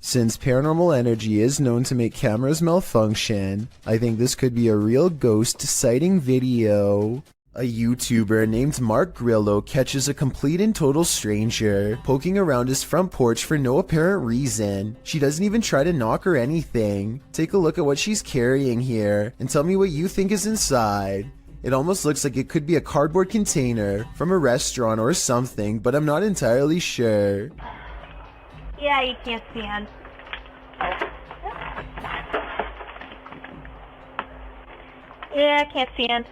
Since paranormal energy is known to make cameras malfunction, I think this could be a real ghost sighting video. A YouTuber named Mark Grillo catches a complete and total stranger poking around his front porch for no apparent reason. She doesn't even try to knock or anything. Take a look at what she's carrying here and tell me what you think is inside. It almost looks like it could be a cardboard container from a restaurant or something, but I'm not entirely sure. Yeah, you can't see in. Yeah, I can't see in.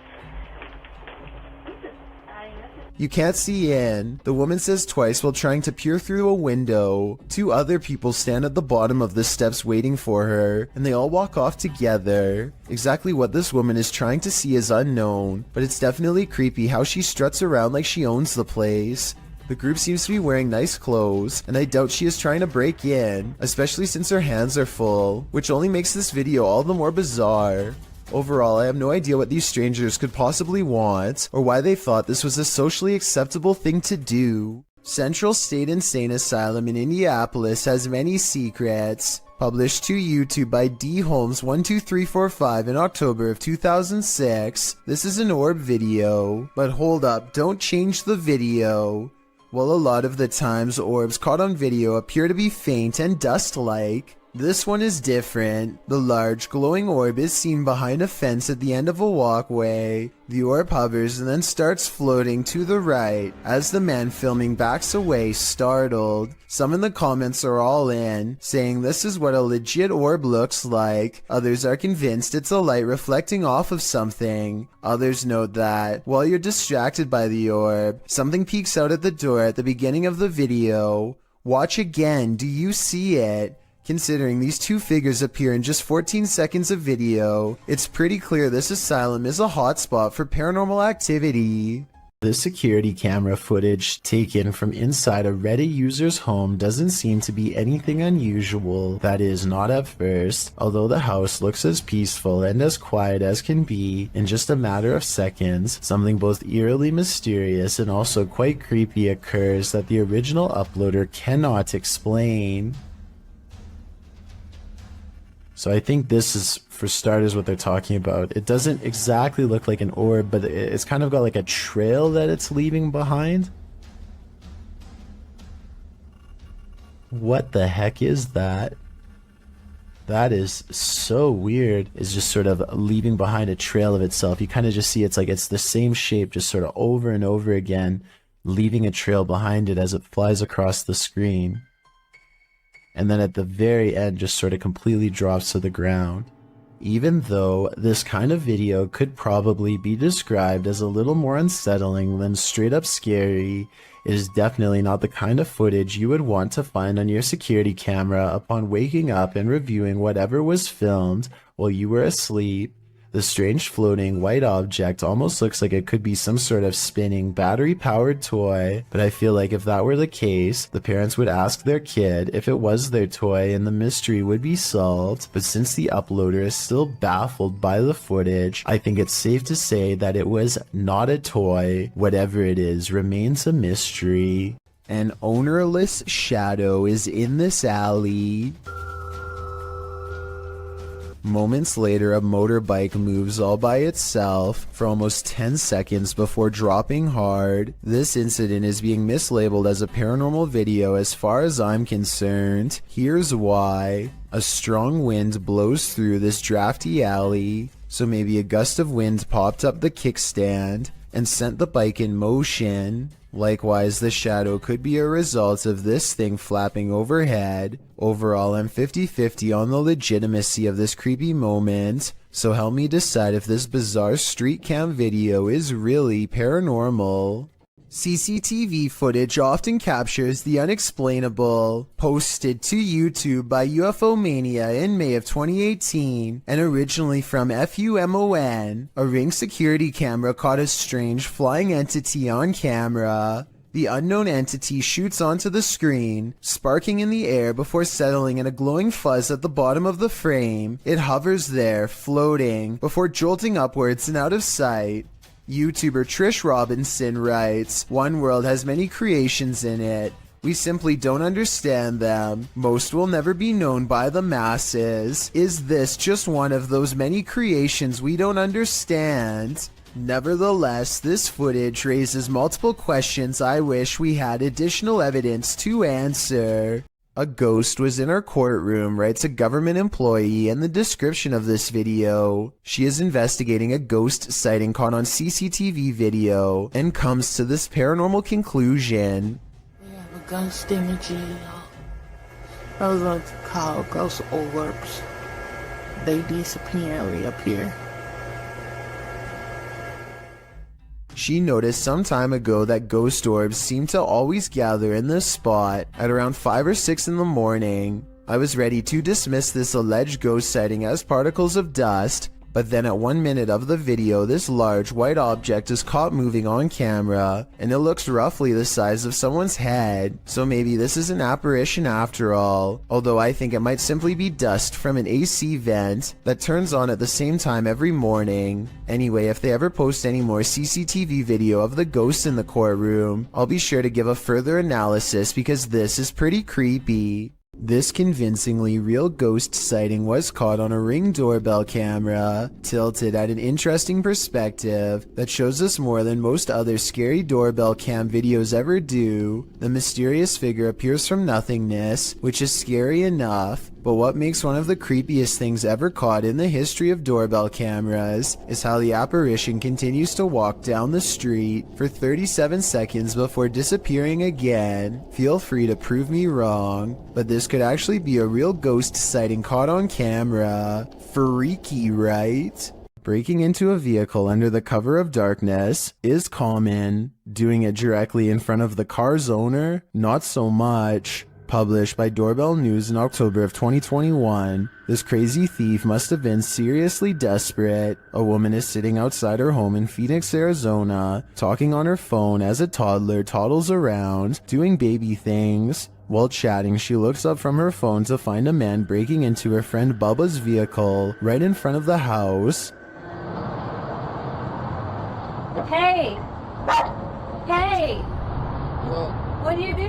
You can't see in, the woman says twice while trying to peer through a window. Two other people stand at the bottom of the steps waiting for her, and they all walk off together. Exactly what this woman is trying to see is unknown, but it's definitely creepy how she struts around like she owns the place. The group seems to be wearing nice clothes, and I doubt she is trying to break in, especially since her hands are full, which only makes this video all the more bizarre. Overall, I have no idea what these strangers could possibly want, or why they thought this was a socially acceptable thing to do. Central State Insane Asylum in Indianapolis has many secrets. Published to YouTube by D. Holmes 12345 in October of 2006. This is an Orb video. But hold up, don't change the video. Well, a lot of the times orbs caught on video appear to be faint and dust-like. This one is different. The large glowing orb is seen behind a fence at the end of a walkway. The orb hovers and then starts floating to the right as the man filming backs away, startled. Some in the comments are all in, saying this is what a legit orb looks like. Others are convinced it's a light reflecting off of something. Others note that, while you're distracted by the orb, something peeks out at the door at the beginning of the video. Watch again, do you see it? Considering these two figures appear in just 14 seconds of video, it's pretty clear this asylum is a hotspot for paranormal activity. This security camera footage taken from inside a Reddit user's home doesn't seem to be anything unusual, that is, not at first, although the house looks as peaceful and as quiet as can be. In just a matter of seconds, something both eerily mysterious and also quite creepy occurs that the original uploader cannot explain. So I think this is, for starters, what they're talking about. It doesn't exactly look like an orb, but it's kind of got like a trail that it's leaving behind. What the heck is that? That is so weird. It's just sort of leaving behind a trail of itself. You kind of just see it's like it's the same shape, just sort of over and over again, leaving a trail behind it as it flies across the screen. And then at the very end just sort of completely drops to the ground. Even though this kind of video could probably be described as a little more unsettling than straight up scary, it is definitely not the kind of footage you would want to find on your security camera upon waking up and reviewing whatever was filmed while you were asleep. The strange floating white object almost looks like it could be some sort of spinning battery-powered toy, but I feel like if that were the case, the parents would ask their kid if it was their toy and the mystery would be solved. But since the uploader is still baffled by the footage, I think it's safe to say that it was not a toy. Whatever it is remains a mystery. An ownerless shadow is in this alley. Moments later, a motorbike moves all by itself for almost 10 seconds before dropping hard. This incident is being mislabeled as a paranormal video as far as I'm concerned. Here's why. A strong wind blows through this drafty alley, so maybe a gust of wind popped up the kickstand and sent the bike in motion. Likewise, the shadow could be a result of this thing flapping overhead. Overall, I'm 50-50 on the legitimacy of this creepy moment, so help me decide if this bizarre street cam video is really paranormal. CCTV footage often captures the unexplainable. Posted to YouTube by UFO Mania in May of 2018 and originally from FUMON, a Ring security camera caught a strange flying entity on camera. The unknown entity shoots onto the screen, sparking in the air before settling in a glowing fuzz at the bottom of the frame. It hovers there, floating, before jolting upwards and out of sight. YouTuber Trish Robinson writes, "One world has many creations in it. We simply don't understand them. Most will never be known by the masses. Is this just one of those many creations we don't understand? Nevertheless, this footage raises multiple questions I wish we had additional evidence to answer. A ghost was in our courtroom, writes a government employee in the description of this video. She is investigating a ghost sighting caught on CCTV video and comes to this paranormal conclusion. We have a ghost in the jail. Those are called ghost orbs. They disappear up here. She noticed some time ago that ghost orbs seem to always gather in this spot at around 5 or 6 in the morning. I was ready to dismiss this alleged ghost sighting as particles of dust, but then at 1 minute of the video, this large white object is caught moving on camera, and it looks roughly the size of someone's head, so maybe this is an apparition after all, although I think it might simply be dust from an AC vent that turns on at the same time every morning. Anyway, if they ever post any more CCTV video of the ghost in the courtroom, I'll be sure to give a further analysis because this is pretty creepy. This convincingly real ghost sighting was caught on a Ring doorbell camera, tilted at an interesting perspective that shows us more than most other scary doorbell cam videos ever do. The mysterious figure appears from nothingness, which is scary enough, but what makes one of the creepiest things ever caught in the history of doorbell cameras is how the apparition continues to walk down the street for 37 seconds before disappearing again. Feel free to prove me wrong, but this could actually be a real ghost sighting caught on camera. Freaky, right? Breaking into a vehicle under the cover of darkness is common. Doing it directly in front of the car's owner, not so much. Published by Doorbell News in October of 2021, this crazy thief must have been seriously desperate. A woman is sitting outside her home in Phoenix, Arizona, talking on her phone as a toddler toddles around, doing baby things. While chatting, she looks up from her phone to find a man breaking into her friend Bubba's vehicle right in front of the house. Hey! Hey! What do you do?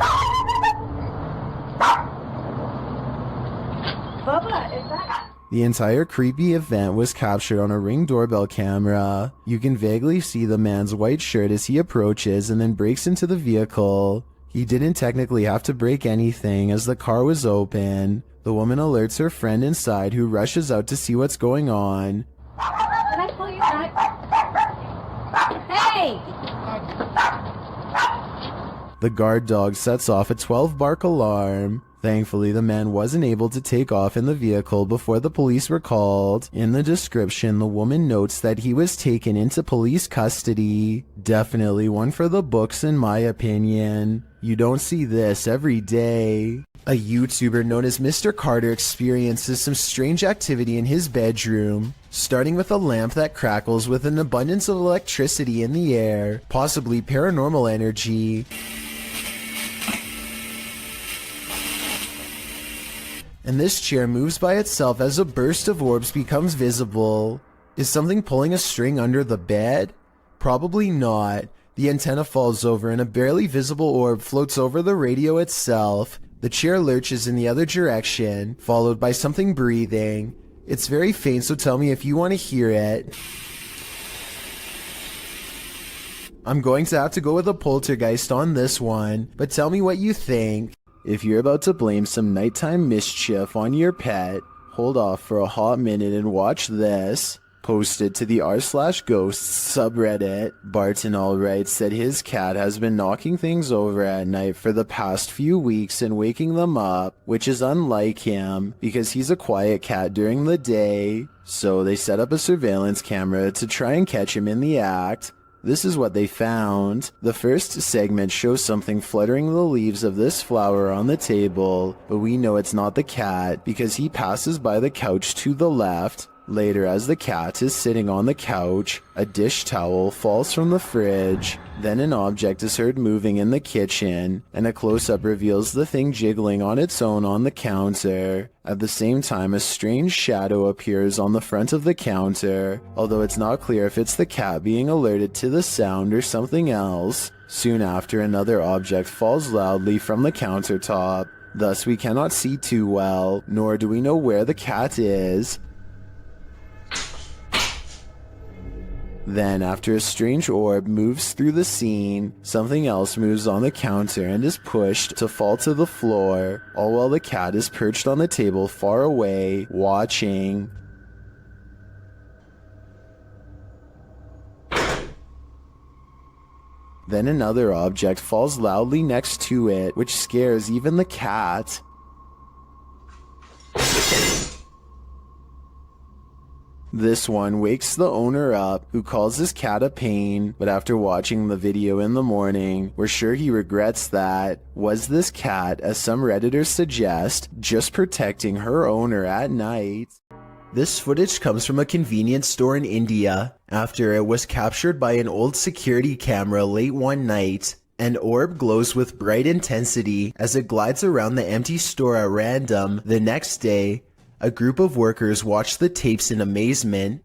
Bubba, is that... The entire creepy event was captured on a Ring doorbell camera. You can vaguely see the man's white shirt as he approaches and then breaks into the vehicle. He didn't technically have to break anything as the car was open. The woman alerts her friend inside who rushes out to see what's going on. Can I pull you back? Hey! The guard dog sets off a 12-bark alarm. Thankfully, the man wasn't able to take off in the vehicle before the police were called. In the description, the woman notes that he was taken into police custody. Definitely one for the books in my opinion. You don't see this every day. A YouTuber known as Mr. Carter experiences some strange activity in his bedroom, starting with a lamp that crackles with an abundance of electricity in the air, possibly paranormal energy. And this chair moves by itself as a burst of orbs becomes visible. Is something pulling a string under the bed? Probably not. The antenna falls over and a barely visible orb floats over the radio itself. The chair lurches in the other direction, followed by something breathing. It's very faint, so tell me if you want to hear it. I'm going to have to go with a poltergeist on this one, but tell me what you think. If you're about to blame some nighttime mischief on your pet, hold off for a hot minute and watch this. Posted to the r/ghosts subreddit, Bartonall writes that his cat has been knocking things over at night for the past few weeks and waking them up, which is unlike him because he's a quiet cat during the day. So they set up a surveillance camera to try and catch him in the act. This is what they found. The first segment shows something fluttering the leaves of this flower on the table, but we know it's not the cat because he passes by the couch to the left. Later, as the cat is sitting on the couch, a dish towel falls from the fridge. Then an object is heard moving in the kitchen, and a close-up reveals the thing jiggling on its own on the counter. At the same time, a strange shadow appears on the front of the counter, although it's not clear if it's the cat being alerted to the sound or something else. Soon after, another object falls loudly from the countertop. Thus, we cannot see too well, nor do we know where the cat is. Then, after a strange orb moves through the scene, something else moves on the counter and is pushed to fall to the floor, all while the cat is perched on the table far away, watching. Then another object falls loudly next to it, which scares even the cat. This one wakes the owner up, who calls his cat a pain, but after watching the video in the morning, we're sure he regrets that. Was this cat, as some Redditors suggest, just protecting her owner at night? This footage comes from a convenience store in India, after it was captured by an old security camera late one night. An orb glows with bright intensity as it glides around the empty store at random. The next day, a group of workers watch the tapes in amazement.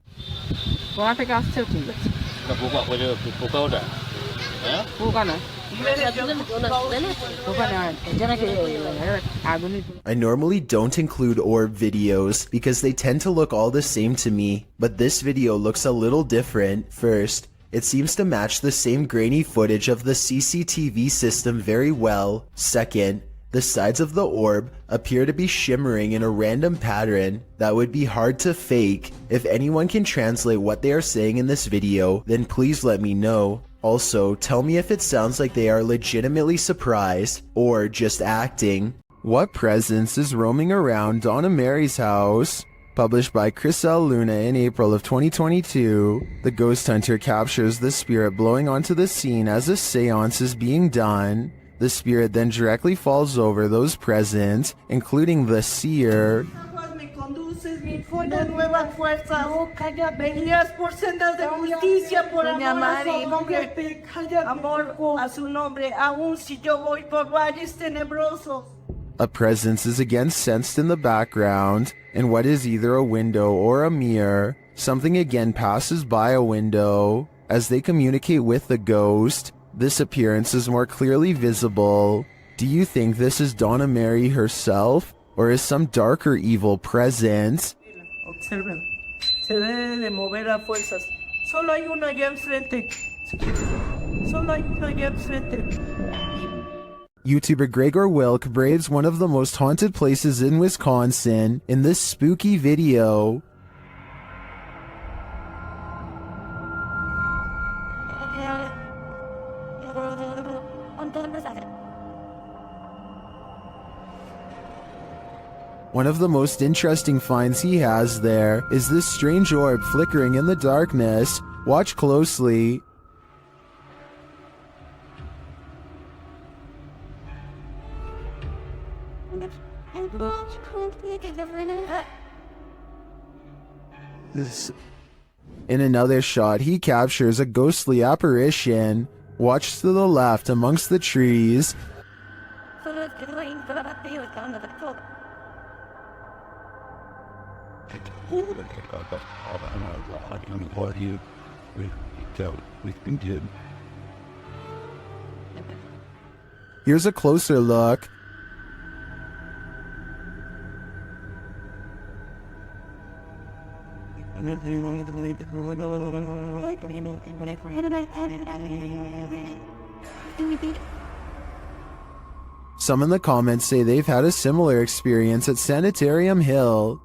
I normally don't include orb videos because they tend to look all the same to me, but this video looks a little different. First, it seems to match the same grainy footage of the CCTV system very well. Second, the sides of the orb appear to be shimmering in a random pattern that would be hard to fake. If anyone can translate what they are saying in this video, then please let me know. Also, tell me if it sounds like they are legitimately surprised or just acting. What presence is roaming around Donna Mary's house? Published by Chris L. Luna in April of 2022, the ghost hunter captures the spirit blowing onto the scene as a seance is being done. The spirit then directly falls over those present, including the seer. A presence is again sensed in the background, in what is either a window or a mirror. Something again passes by a window. As they communicate with the ghost, this appearance is more clearly visible. Do you think this is Donna Mary herself, or is some darker evil present? Observen, se debe de mover a fuerzas. Solo hay una allá enfrente. Solo hay una allá enfrente. YouTuber Gregor Wilk braves one of the most haunted places in Wisconsin in this spooky video. One of the most interesting finds he has there is this strange orb flickering in the darkness. Watch closely. In another shot, he captures a ghostly apparition. Watch to the left amongst the trees. Here's a closer look. Some in the comments say they've had a similar experience at Sanitarium Hill.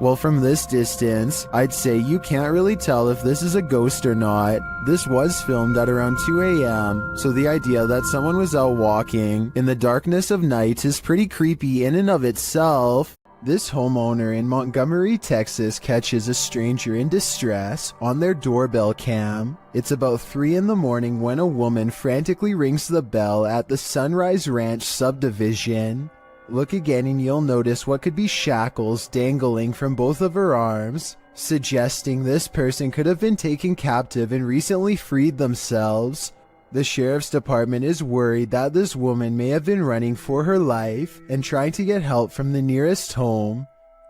Well, from this distance, I'd say you can't really tell if this is a ghost or not. This was filmed at around 2 a.m., so the idea that someone was out walking in the darkness of night is pretty creepy in and of itself. This homeowner in Montgomery, Texas catches a stranger in distress on their doorbell cam. It's about 3 in the morning when a woman frantically rings the bell at the Sunrise Ranch subdivision. Look again and you'll notice what could be shackles dangling from both of her arms, suggesting this person could have been taken captive and recently freed themselves. The sheriff's department is worried that this woman may have been running for her life and trying to get help from the nearest home.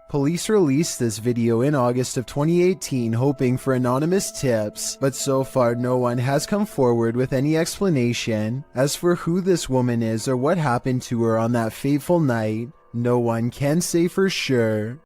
Police released this video in August of 2018 hoping for anonymous tips, but so far no one has come forward with any explanation. As for who this woman is or what happened to her on that fateful night, no one can say for sure.